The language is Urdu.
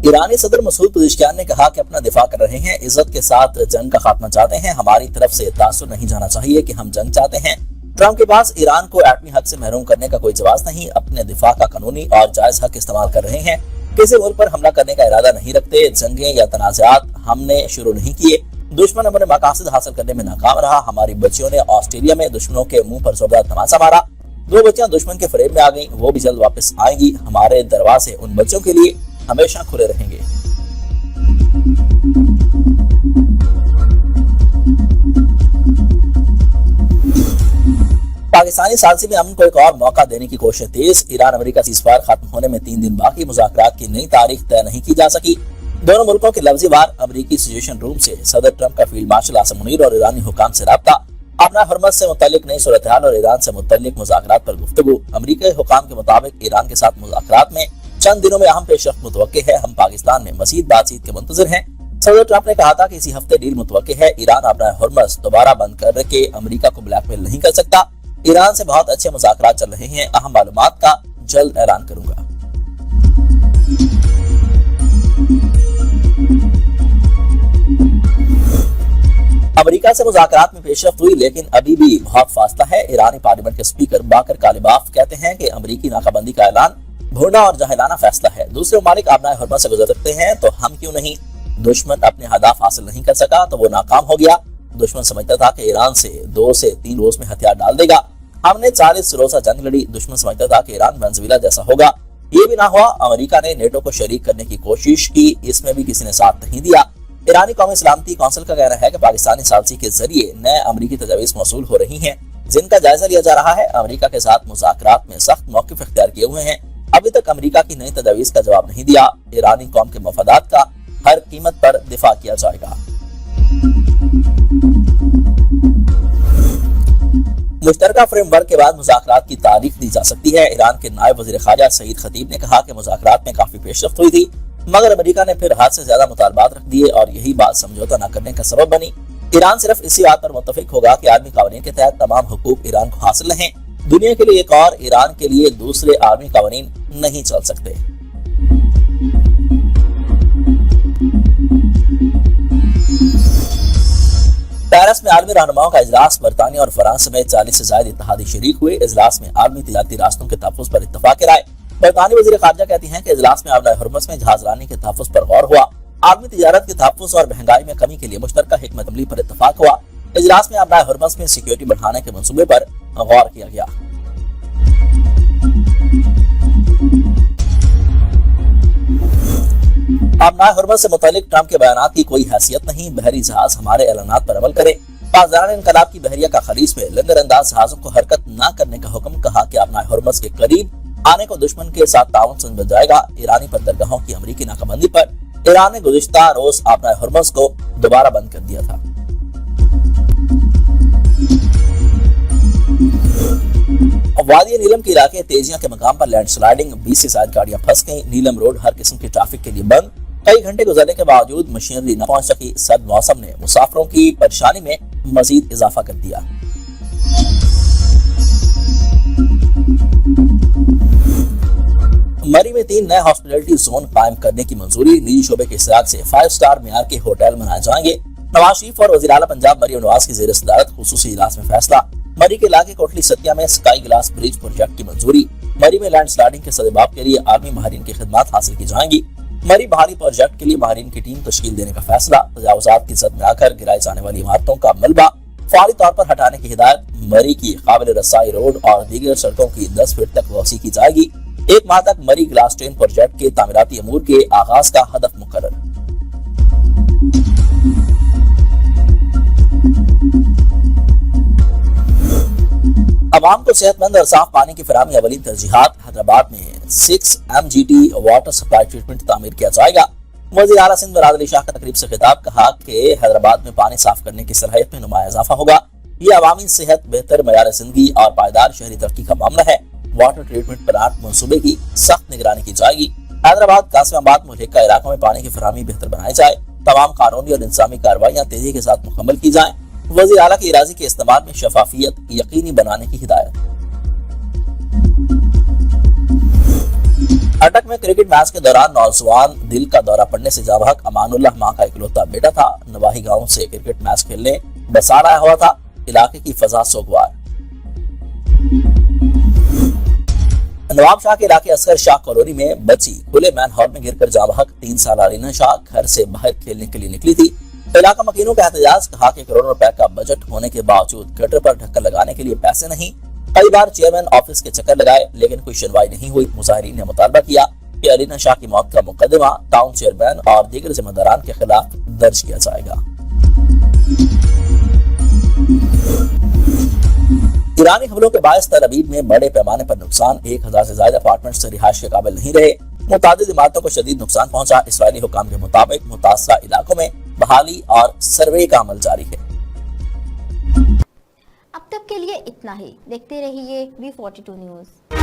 ایرانی صدر مسعود پزشکیان نے کہا کہ اپنا دفاع کر رہے ہیں، عزت کے ساتھ جنگ کا خاتمہ چاہتے ہیں، ہماری طرف سے تاثر نہیں جانا چاہیے کہ ہم جنگ چاہتے ہیں۔ ٹرمپ کے پاس ایران کو ایٹمی حق سے محروم کرنے کا کوئی جواز نہیں، اپنے دفاع کا قانونی اور جائز حق استعمال کر رہے ہیں، کسی ملک پر حملہ کرنے کا ارادہ نہیں رکھتے، جنگیں یا تنازعات ہم نے شروع نہیں کیے، دشمن اپنے مقاصد حاصل کرنے میں ناکام رہا، ہماری بچیوں نے آسٹریلیا میں دشمنوں کے منہ پر زوردار تماچا مارا، 2 بچیاں دشمن کے فریب میں آ گئیں، وہ بھی جلد واپس آئیں گی، ہمارے دروازے ان بچوں کے لیے ہمیشہ کھلے رہیں گے۔ پاکستانی ثالثی میں امن کو ایک اور موقع دینے کی کوشش تیز، ایران امریکہ سیزفائر ختم ہونے میں 3 دن باقی، مذاکرات کی نئی تاریخ طے نہیں کی جا سکی، دونوں ملکوں کے لفظی وار امریکی سچویشن روم سے صدر ٹرمپ کا فیلڈ مارشل عاصم منیر اور ایرانی حکام سے رابطہ، اپنا حرمت سے متعلق نئی صورتحال اور ایران سے متعلق مذاکرات پر گفتگو، امریکی حکام کے مطابق ایران کے ساتھ مذاکرات میں چند دنوں میں اہم پیش رفت متوقع ہے، ہم پاکستان میں مزید بات چیت کے منتظر ہیں۔ صدر ٹرمپ نے کہا تھا کہ اسی ہفتے ڈیل متوقع ہے، ایران اپنا حرمت دوبارہ بند کر کے امریکہ کو بلیک میل نہیں کر سکتا، ایران سے بہت اچھے مذاکرات چل رہے ہیں، اہم معلومات کا جلد اعلان کروں گا۔ امریکہ سے مذاکرات میں پیش رفت ہوئی لیکن ابھی بھی بہت فاصلہ ہے، ایرانی پارلیمنٹ کے اسپیکر باقر کالباف کہتے ہیں کہ امریکی ناکہ بندی کا اعلان بھولا اور جاہلانہ فیصلہ ہے، دوسرے ممالک آبنائے حرمت سے گزر سکتے ہیں تو ہم کیوں نہیں، دشمن اپنے ہدف حاصل نہیں کر سکا تو وہ ناکام ہو گیا، دشمن سمجھتا تھا کہ ایران سے 2 سے 3 روز میں ہتھیار ڈال دے گا، ہم نے 40 روزہ جنگ لڑی، دشمن سمجھتا تھا کہ ایران وینزویلا جیسا ہوگا، یہ بھی نہ ہوا، امریکہ نے نیٹو کو شریک کرنے کی کوشش کی، اس میں بھی کسی نے ساتھ نہیں دیا۔ ایرانی قومی سلامتی کونسل کا کہنا ہے کہ پاکستانی ثالثی کے ذریعے نئے امریکی تجاویز موصول ہو رہی ہیں جن کا جائزہ لیا جا رہا ہے، امریکہ کے ساتھ مذاکرات میں سخت موقف اختیار کیے ہوئے ہیں، ابھی تک امریکہ کی نئی تجاویز کا جواب نہیں دیا، ایرانی قوم کے مفادات کا ہر قیمت پر دفاع کیا جائے گا۔ مشترکہ فریم ورک کے بعد مذاکرات کی تاریخ دی جا سکتی ہے، ایران کے نائب وزیر خارجہ سعید خطیب نے کہا کہ مذاکرات میں کافی پیش رفت ہوئی تھی مگر امریکہ نے پھر حد سے زیادہ مطالبات رکھ دیے اور یہی بات سمجھوتہ نہ کرنے کا سبب بنی، ایران صرف اسی بات پر متفق ہوگا کہ عالمی قوانین کے تحت تمام حقوق ایران کو حاصل رہیں، دنیا کے لیے ایک اور ایران کے لیے دوسرے عالمی قوانین نہیں چل سکتے۔ پیرس میں عالمی رہنماؤں کا اجلاس، برطانیہ اور فرانس سمیت 40 سے زائد اتحادی شریک ہوئے، اجلاس میں عالمی تجارتی راستوں کے تحفظ پر اتفاق رائے، برطانوی وزیر خارجہ کہتی ہیں کہ اجلاس میں آبنائے حرمت میں جہاز رانی کے تحفظ پر غور ہوا، عالمی تجارت کے تحفظ اور مہنگائی میں کمی کے لیے مشترکہ حکمت عملی پر اتفاق ہوا، اجلاس میں آبنائے حرمت میں سیکیورٹی بڑھانے کے منصوبے پر غور کیا گیا۔ آبنائے حرمت سے متعلق ٹرمپ کے بیانات کی کوئی حیثیت نہیں، بحری جہاز ہمارے اعلانات پر عمل کرے، پاسداران انقلاب کی بحریہ کا خلیج میں لنگر انداز جہازوں کو حرکت نہ کرنے کا حکم، کہا کہ آبنائے حرمت کے قریب آنے کو دشمن کے ساتھ تعاون سمجھا جائے گا، ایرانی بندرگاہوں کی امریکی ناکہ بندی پر ایران نے گزشتہ روز آبنائے حرمت کو دوبارہ بند کر دیا تھا۔ وادی نیلم کے علاقے تیزیاں کے مقام پر لینڈ سلائیڈنگ، 20 سے زائد گاڑیاں پھنس گئیں، نیلم روڈ ہر قسم کے ٹریفک کے لیے بند، کئی گھنٹے گزرنے کے باوجود مشینری نہ پہنچ سکی، سرد موسم نے مسافروں کی پریشانی میں مزید اضافہ کر دیا۔ مری میں 3 نئے ہاسپٹلٹی زون قائم کرنے کی منظوری، نجی شعبے کے اشتراک سے 5 اسٹار معیار کے ہوٹل بنائے جائیں گے، نواز شریف اور وزیر اعلیٰ پنجاب مریم نواز کی زیر صدارت خصوصی اجلاس میں فیصلہ، مری کے علاقے کوٹلی ستیا میں سکائی گلاس برج پروجیکٹ کی منظوری، مری میں لینڈ سلائیڈنگ کے سدباب کے لیے عالمی ماہرین کی خدمات حاصل کی جائیں گی، مری بحاری پروجیکٹ کے لیے ماہرین کی ٹیم تشکیل دینے کا فیصلہ، تجاوزات کی زد میں آ کر گرائے جانے والی عمارتوں کا ملبہ فوری طور پر ہٹانے کی ہدایت، مری کی قابل رسائی روڈ اور دیگر سڑکوں کی 10 فٹ تک توسیع کی جائے گی، 1 ماہ تک مری گلاس ٹرین پروجیکٹ کے تعمیراتی امور کے آغاز کا ہدف مقرر۔ عوام کو صحت مند اور صاف پانی کی فراہمی اولین ترجیحات، حیدرآباد میں 6 MGT واٹر سپلائی ٹریٹمنٹ تعمیر کیا جائے گا، وزیر اعلیٰ سندھ مراد علی شاہ کا تقریب سے خطاب، کہا کہ حیدرآباد میں پانی صاف کرنے کی صلاحیت میں نمایاں اضافہ ہوگا، یہ عوامی صحت، بہتر معیار زندگی اور پائیدار شہری ترقی کا معاملہ ہے، واٹر ٹریٹمنٹ پلانٹ منصوبے کی سخت نگرانی کی جائے گی، حیدرآباد قاسم آباد ملحقہ علاقوں میں پانی کی فراہمی بہتر بنائی جائے، تمام قانونی اور انتظامی کارروائیاں تیزی کے ساتھ مکمل کی جائیں، وزیر اعلیٰ کی اراضی کے استعمال میں شفافیت یقینی بنانے کی ہدایت۔ اٹک میں کرکٹ میچ کے دوران نوجوان دل کا دورہ پڑنے سے جاں بحق امان اللہ ماں کا اکلوتا بیٹا تھا۔ نواحی گاؤں سے کرکٹ میچ کھیلنے بسار آیا ہوا تھا۔ علاقے کی فضا سوگوار۔ نواب شاہ کے علاقے اصغر شاہ کالونی میں بچی کھلے مین ہال میں گر کر جاں بحق 3 سالہ رینا شاہ گھر سے باہر کھیلنے کے لیے نکلی تھی۔ علاقہ مکینوں کا احتجاج، کہا کہ کروڑوں روپے کا بجٹ ہونے کے باوجود گٹر پر ڈھکن لگانے کے لیے پیسے نہیں۔ کئی بار چیئرمین آفس کے چکر لگائے لیکن کوئی سنوائی نہیں ہوئی۔ مظاہرین نے مطالبہ کیا کہ علینا شاہ کی موت کا مقدمہ ٹاؤن چیئرمین اور دیگر ذمہ داران کے خلاف درج کیا جائے گا۔ ایرانی حملوں کے باعث تل ابیب میں بڑے پیمانے پر نقصان، 1000 سے زائد اپارٹمنٹس رہائش کے قابل نہیں رہے۔ متعدد عمارتوں کو شدید نقصان پہنچا۔ اسرائیلی حکام کے مطابق متاثرہ علاقوں میں بحالی اور سروے کا عمل جاری ہے۔ اب تک کے لیے اتنا ہی، دیکھتے رہیے V42 نیوز۔